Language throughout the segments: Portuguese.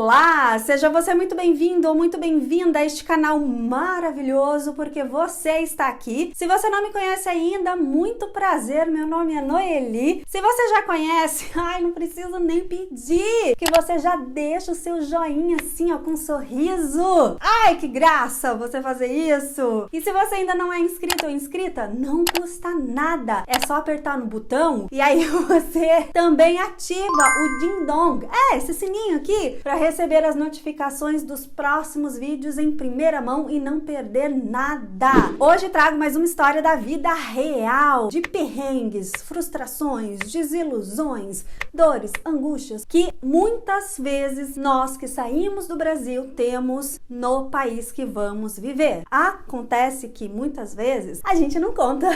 Olá! Seja você muito bem-vindo ou muito bem-vinda a este canal maravilhoso, porque você está aqui. Se você não me conhece ainda, muito prazer, meu nome é Noeli. Se você já conhece, não preciso nem pedir, que você já deixa o seu joinha assim, ó, com um sorriso. Ai, que graça você fazer isso! E se você ainda não é inscrito ou inscrita, não custa nada. É só apertar no botão e aí você também ativa o Ding Dong. Esse sininho aqui para receber as notificações dos próximos vídeos em primeira mão e não perder nada. Hoje trago mais uma história da vida real, de perrengues, frustrações, desilusões, dores, angústias que muitas vezes nós que saímos do Brasil temos no país que vamos viver. Acontece que muitas vezes a gente não conta,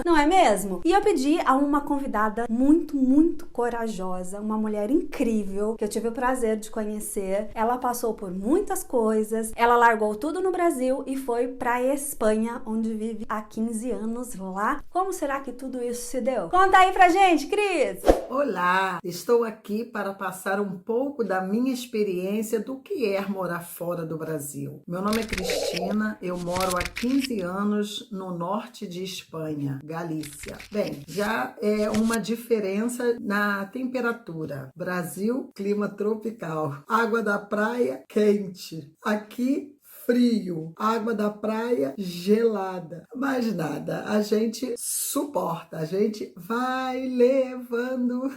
não é mesmo? E eu pedi a uma convidada muito corajosa, uma mulher incrível que eu tive o prazer de conhecer. Ela passou por muitas coisas, ela largou tudo no Brasil e foi pra Espanha, onde vive há 15 anos lá. Como será que tudo isso se deu? Conta aí pra gente, Cris! Olá, estou aqui para passar um pouco da minha experiência do que é morar fora do Brasil. Meu nome é Cristina, eu moro há 15 anos no norte de Espanha, Galícia. Bem, já é uma diferença na temperatura. Brasil, clima tropical. Água da praia, quente. Aqui, frio, água da praia gelada, mas nada, a gente suporta, a gente vai levando.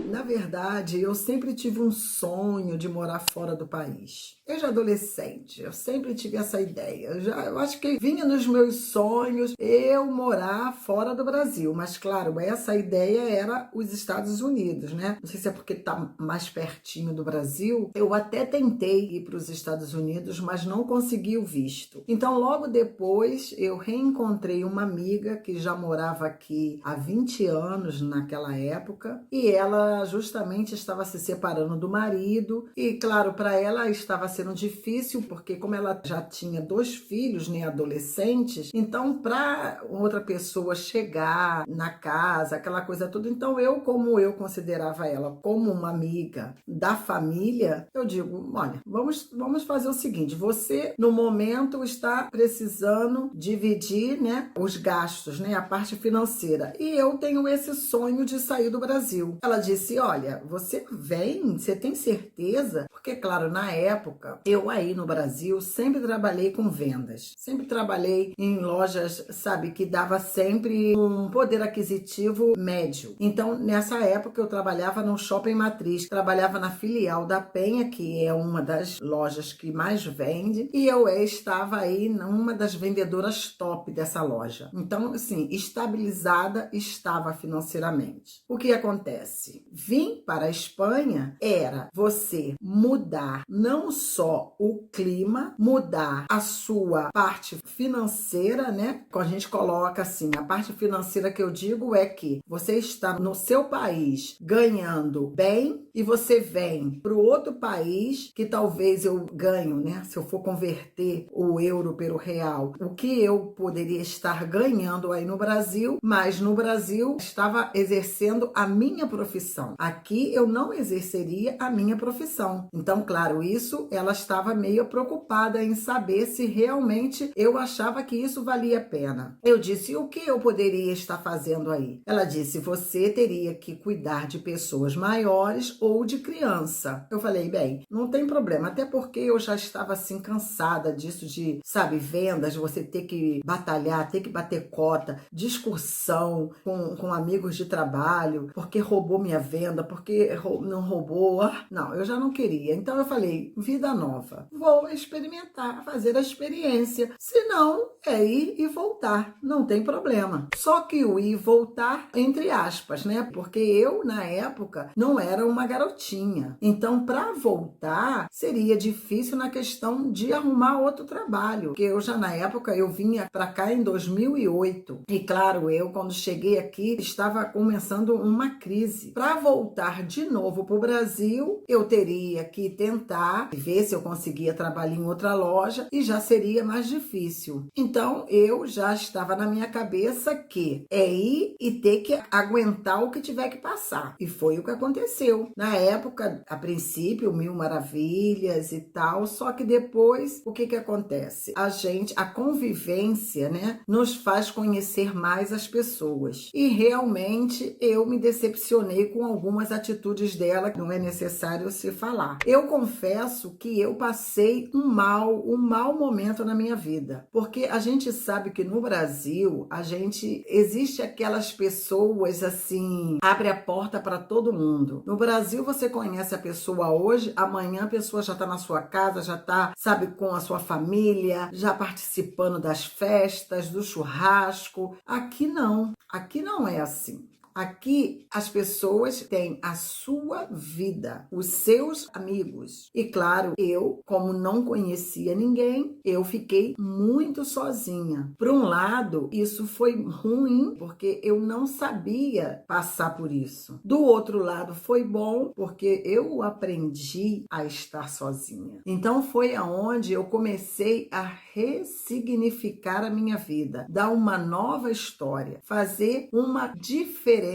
Na verdade, eu sempre tive um sonho de morar fora do país. Desde adolescente, eu sempre tive essa ideia. Eu acho que vinha nos meus sonhos eu morar fora do Brasil. Mas, claro, essa ideia era os Estados Unidos, né? Não sei se é porque tá mais pertinho do Brasil. Eu até tentei ir para os Estados Unidos, mas não consegui o visto. Então, logo depois, eu reencontrei uma amiga que já morava aqui há 20 anos naquela época. E ela justamente estava se separando do marido e, claro, para ela estava sendo difícil porque como ela já tinha 2 filhos, né, adolescentes, então para outra pessoa chegar na casa, aquela coisa toda, então como eu considerava ela como uma amiga da família, eu digo, olha, vamos fazer o seguinte, você no momento está precisando dividir, né, os gastos, né, a parte financeira, e eu tenho esse sonho de sair do Brasil. Ela disse, olha, você vem, você tem certeza? Porque, claro, na época, eu aí no Brasil sempre trabalhei com vendas. Sempre trabalhei em lojas, sabe, que dava sempre um poder aquisitivo médio. Então, nessa época, eu trabalhava no Shopping Matriz, trabalhava na filial da Penha, que é uma das lojas que mais vende, e eu estava aí numa das vendedoras top dessa loja. Então, assim, estabilizada estava financeiramente. O que acontece? Vir para a Espanha era você mudar não só o clima, mudar a sua parte financeira, né? Quando a gente coloca assim, a parte financeira que eu digo é que você está no seu país ganhando bem e você vem para o outro país que talvez eu ganho, né? Se eu for converter o euro pelo real, o que eu poderia estar ganhando aí no Brasil, mas no Brasil estava exercendo a minha profissão. Aqui eu não exerceria a minha profissão. Então, claro, isso ela estava meio preocupada em saber se realmente eu achava que isso valia a pena. Eu disse, o que eu poderia estar fazendo aí? Ela disse, você teria que cuidar de pessoas maiores ou de criança. Eu falei, bem, não tem problema, até porque eu já estava assim cansada disso de, sabe, vendas, você ter que batalhar, ter que bater cota, discussão com amigos de trabalho, porque roubou minha venda, porque não roubou. Não, eu já não queria. Então eu falei, vida nova. Vou experimentar, fazer a experiência. Se não, é ir e voltar. Não tem problema. Só que o ir e voltar, entre aspas, né? Porque eu, na época, não era uma garotinha. Então, para voltar, seria difícil na questão de arrumar outro trabalho. Porque eu já, na época, eu vinha para cá em 2008. E, claro, eu, quando cheguei aqui, estava começando uma crise. Para voltar de novo para o Brasil, eu teria que tentar ver se eu conseguia trabalhar em outra loja e já seria mais difícil. Então, eu já estava na minha cabeça que é ir e ter que aguentar o que tiver que passar. E foi o que aconteceu. Na época, a princípio, mil maravilhas e tal, só que depois, o que acontece? A convivência, né, nos faz conhecer mais as pessoas. E realmente eu me decepcionei com algumas atitudes dela, que não é necessário se falar. Eu confesso que eu passei um mau momento na minha vida, porque a gente sabe que no Brasil, existe aquelas pessoas assim, abre a porta para todo mundo. No Brasil, você conhece a pessoa hoje, amanhã a pessoa já está na sua casa, já está, sabe, com a sua família, já participando das festas, do churrasco. Aqui não é assim. Aqui as pessoas têm a sua vida, os seus amigos. E claro, eu, como não conhecia ninguém, eu fiquei muito sozinha. Por um lado, isso foi ruim, porque eu não sabia passar por isso. Do outro lado, foi bom, porque eu aprendi a estar sozinha. Então foi aonde eu comecei a ressignificar a minha vida, dar uma nova história, fazer uma diferença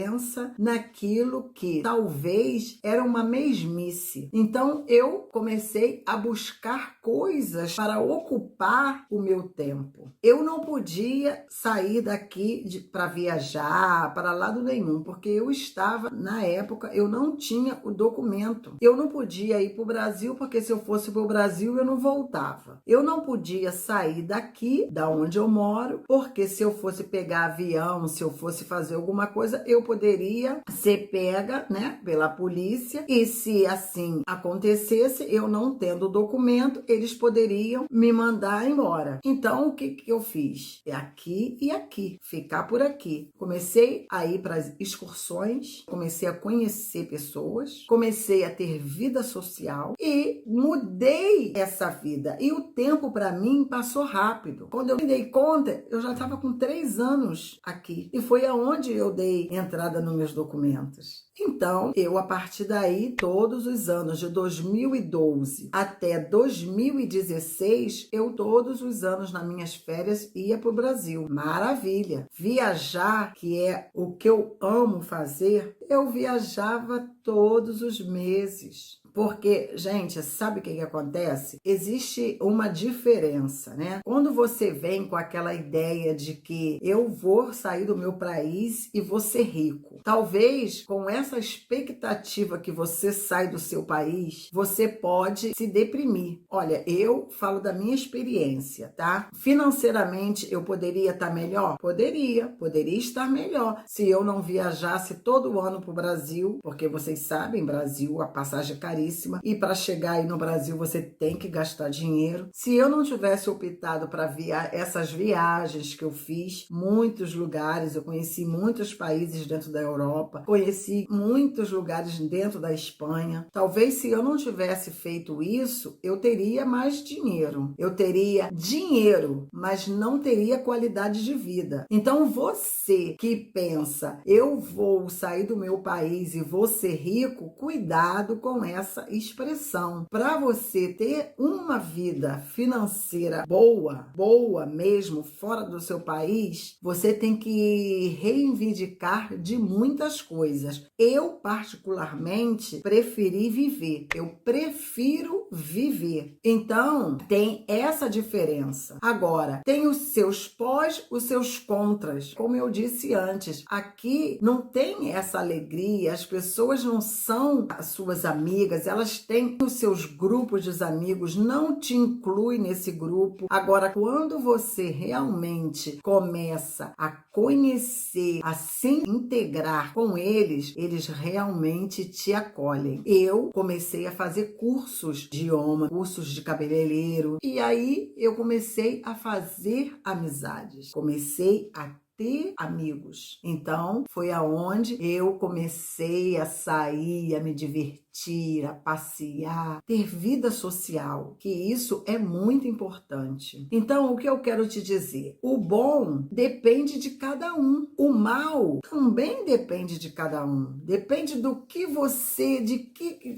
naquilo que talvez era uma mesmice. Então eu comecei a buscar coisas para ocupar o meu tempo. Eu não podia sair daqui para viajar para lado nenhum, porque eu estava, na época, eu não tinha o documento. Eu não podia ir para o Brasil, porque se eu fosse para o Brasil eu não voltava. Eu não podia sair daqui, da onde eu moro, porque se eu fosse pegar avião, se eu fosse fazer alguma coisa, eu poderia ser pega, né, pela polícia, e se assim acontecesse, eu não tendo o documento, eles poderiam me mandar embora. Então, o que eu fiz? É aqui e aqui, ficar por aqui. Comecei a ir para as excursões, comecei a conhecer pessoas, comecei a ter vida social e mudei essa vida. E o tempo para mim passou rápido. Quando eu me dei conta, eu já estava com 3 anos aqui. E foi aonde eu dei entrada nos meus documentos. Então, eu a partir daí, todos os anos, de 2012 até 2016, eu todos os anos nas minhas férias ia para o Brasil. Maravilha! Viajar, que é o que eu amo fazer, eu viajava todos os meses. Porque, gente, sabe o que acontece? Existe uma diferença, né? Quando você vem com aquela ideia de que eu vou sair do meu país e vou ser rico, talvez com essa expectativa que você sai do seu país, você pode se deprimir. Olha, eu falo da minha experiência, tá? Financeiramente, eu poderia estar melhor? Poderia estar melhor se eu não viajasse todo ano para o Brasil, porque vocês sabem, Brasil, a passagem é caríssima. E para chegar aí no Brasil você tem que gastar dinheiro. Se eu não tivesse optado para essas viagens que eu fiz, muitos lugares, eu conheci muitos países dentro da Europa, conheci muitos lugares dentro da Espanha. Talvez se eu não tivesse feito isso, eu teria mais dinheiro. Eu teria dinheiro, mas não teria qualidade de vida. Então você que pensa, eu vou sair do meu país e vou ser rico, cuidado com essa expressão. Para você ter uma vida financeira boa mesmo, fora do seu país, você tem que reivindicar de muitas coisas. Eu, particularmente, preferi viver. Eu prefiro viver. Então, tem essa diferença. Agora, tem os seus pós, os seus contras. Como eu disse antes, aqui não tem essa alegria, as pessoas não são as suas amigas, elas têm os seus grupos de amigos, não te inclui nesse grupo. Agora, quando você realmente começa a conhecer, a se integrar com eles, eles realmente te acolhem. Eu comecei a fazer cursos de idioma, cursos de cabeleireiro, e aí eu comecei a fazer amizades, comecei a ter amigos. Então, foi aonde eu comecei a sair, a me divertir, divertir, a passear, ter vida social, que isso é muito importante. Então, o que eu quero te dizer? O bom depende de cada um. O mal também depende de cada um. Depende do que você,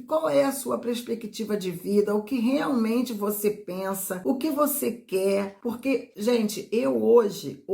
qual é a sua perspectiva de vida, o que realmente você pensa, o que você quer. Porque, gente, eu hoje,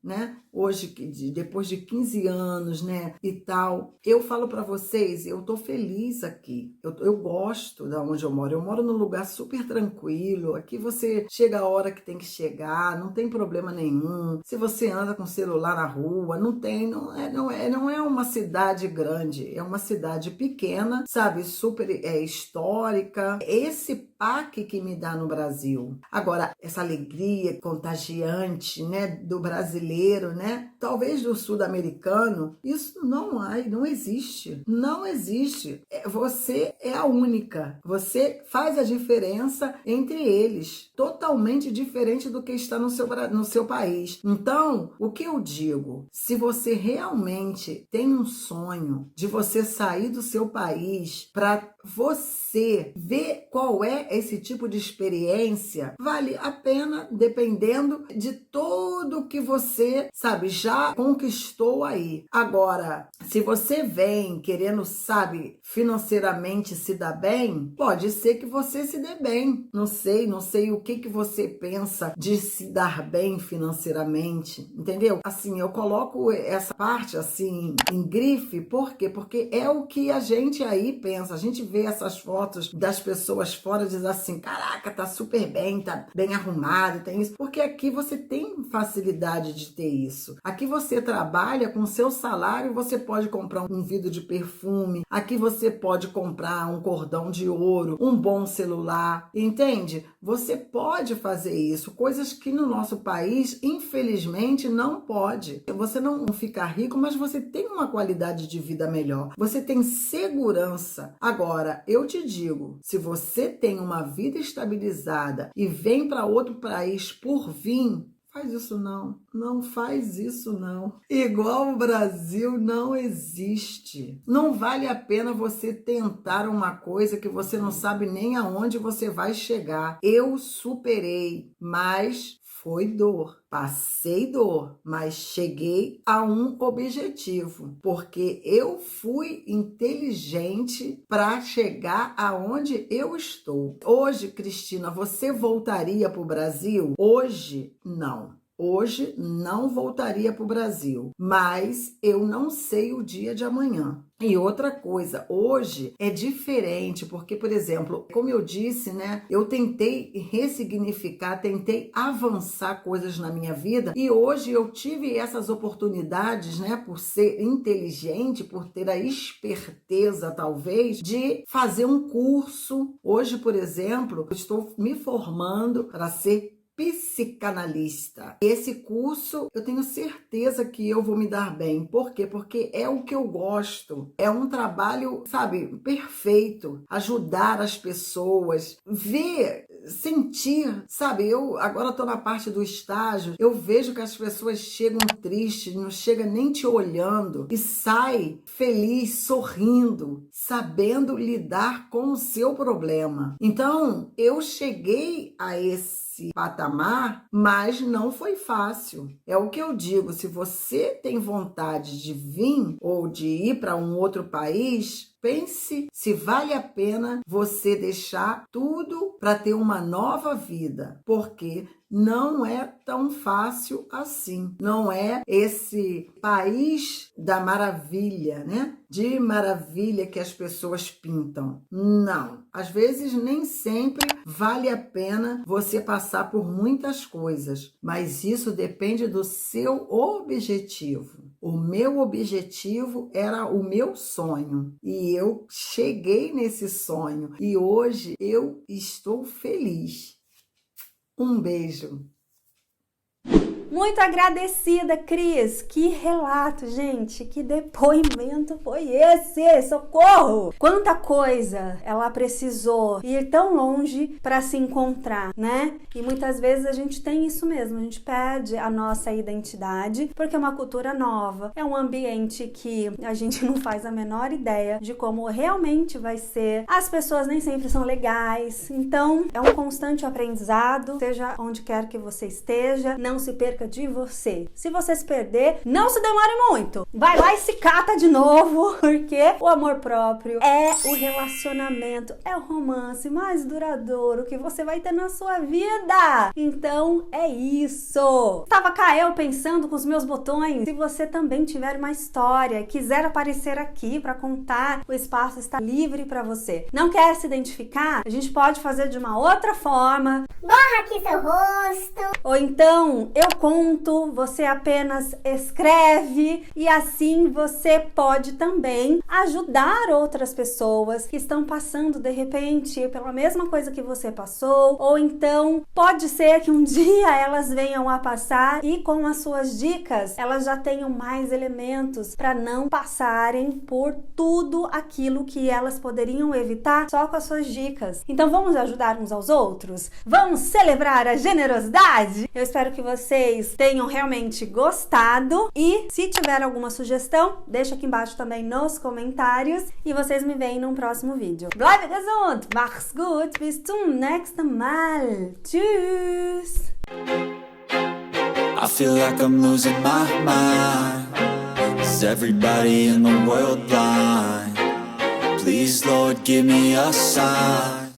né? Hoje, depois de 15 anos, né, e tal, eu falo para vocês, eu tô feliz aqui. Eu gosto da onde eu moro. Eu moro num lugar super tranquilo. Aqui você chega a hora que tem que chegar, não tem problema nenhum. Se você anda com celular na rua, não é uma cidade grande, é uma cidade pequena, sabe, super histórica. Esse PAC que me dá no Brasil. Agora, essa alegria contagiante, né, do brasileiro, né? Talvez do sul-americano, isso não existe. Não existe. Você é a única. Você faz a diferença entre eles. Totalmente diferente do que está no seu país. Então, o que eu digo? Se você realmente tem um sonho de você sair do seu país para você ver qual é esse tipo de experiência, vale a pena, dependendo de tudo que você, sabe, já conquistou aí. Agora, se você vem querendo, sabe, financeiramente se dar bem, pode ser que você se dê bem. Não sei o que você pensa de se dar bem financeiramente, entendeu? Assim, eu coloco essa parte assim em grife, por quê? Porque é o que a gente aí pensa. A gente vê essas fotos das pessoas fora e diz assim, caraca, tá super bem, tá bem arrumado, tem isso. Porque aqui você tem facilidade de ter isso. Aqui você trabalha com seu salário, você pode comprar um vidro de perfume, aqui você pode comprar um cordão de ouro, um bom celular, entende? Você pode fazer isso, coisas que no nosso país, infelizmente, não pode. Você não fica rico, mas você tem uma qualidade de vida melhor. Você tem segurança. Agora, eu te digo, se você tem uma vida estabilizada e vem para outro país por vir, faz isso não faz isso não. Igual o Brasil não existe. Não vale a pena você tentar uma coisa que você não sabe nem aonde você vai chegar. Eu superei, mas foi dor. Passei dor, mas cheguei a um objetivo, porque eu fui inteligente para chegar aonde eu estou. Hoje, Cristina, você voltaria para o Brasil? Hoje, não. Hoje não voltaria para o Brasil, mas eu não sei o dia de amanhã. E outra coisa, hoje é diferente, porque, por exemplo, como eu disse, né, eu tentei ressignificar, tentei avançar coisas na minha vida e hoje eu tive essas oportunidades, né, por ser inteligente, por ter a esperteza, talvez, de fazer um curso. Hoje, por exemplo, eu estou me formando para ser psicanalista. Esse curso, eu tenho certeza que eu vou me dar bem. Por quê? Porque é o que eu gosto. É um trabalho, sabe, perfeito. Ajudar as pessoas, ver, sentir, sabe? Eu agora tô na parte do estágio, eu vejo que as pessoas chegam tristes, não chega nem te olhando e sai feliz, sorrindo, sabendo lidar com o seu problema. Então, eu cheguei a esse patamar, mas não foi fácil. É o que eu digo, se você tem vontade de vir ou de ir para um outro país, pense se vale a pena você deixar tudo para ter uma nova vida, porque não é tão fácil assim. Não é esse país da maravilha, né? De maravilha que as pessoas pintam. Não. Às vezes nem sempre vale a pena você passar por muitas coisas, mas isso depende do seu objetivo. O meu objetivo era o meu sonho e eu cheguei nesse sonho e hoje eu estou feliz. Um beijo. Muito agradecida, Cris. Que relato, gente. Que depoimento foi esse? Socorro! Quanta coisa ela precisou ir tão longe para se encontrar, né? E muitas vezes a gente tem isso mesmo. A gente perde a nossa identidade porque é uma cultura nova. É um ambiente que a gente não faz a menor ideia de como realmente vai ser. As pessoas nem sempre são legais. Então, é um constante aprendizado. Seja onde quer que você esteja, não se perca de você. Se você se perder, não se demore muito. Vai lá e se cata de novo, porque o amor próprio é o relacionamento, é o romance mais duradouro que você vai ter na sua vida. Então, é isso. Estava cá eu pensando com os meus botões. Se você também tiver uma história, quiser aparecer aqui para contar, o espaço está livre para você. Não quer se identificar? A gente pode fazer de uma outra forma. Borra aqui seu rosto. Ou então, eu conto, você apenas escreve e assim você pode também ajudar outras pessoas que estão passando de repente pela mesma coisa que você passou, ou então pode ser que um dia elas venham a passar e com as suas dicas elas já tenham mais elementos para não passarem por tudo aquilo que elas poderiam evitar só com as suas dicas. Então vamos ajudar uns aos outros? Vamos celebrar a generosidade? Eu espero que vocês tenham realmente gostado e se tiver alguma sugestão, deixa aqui embaixo também nos comentários e vocês me veem num próximo vídeo. Bleibe gesund, mach's gut, bis zum nächsten Mal. Tschüss! I feel like I'm losing my mind. Is everybody in the world blind? Please, Lord, give me a sign.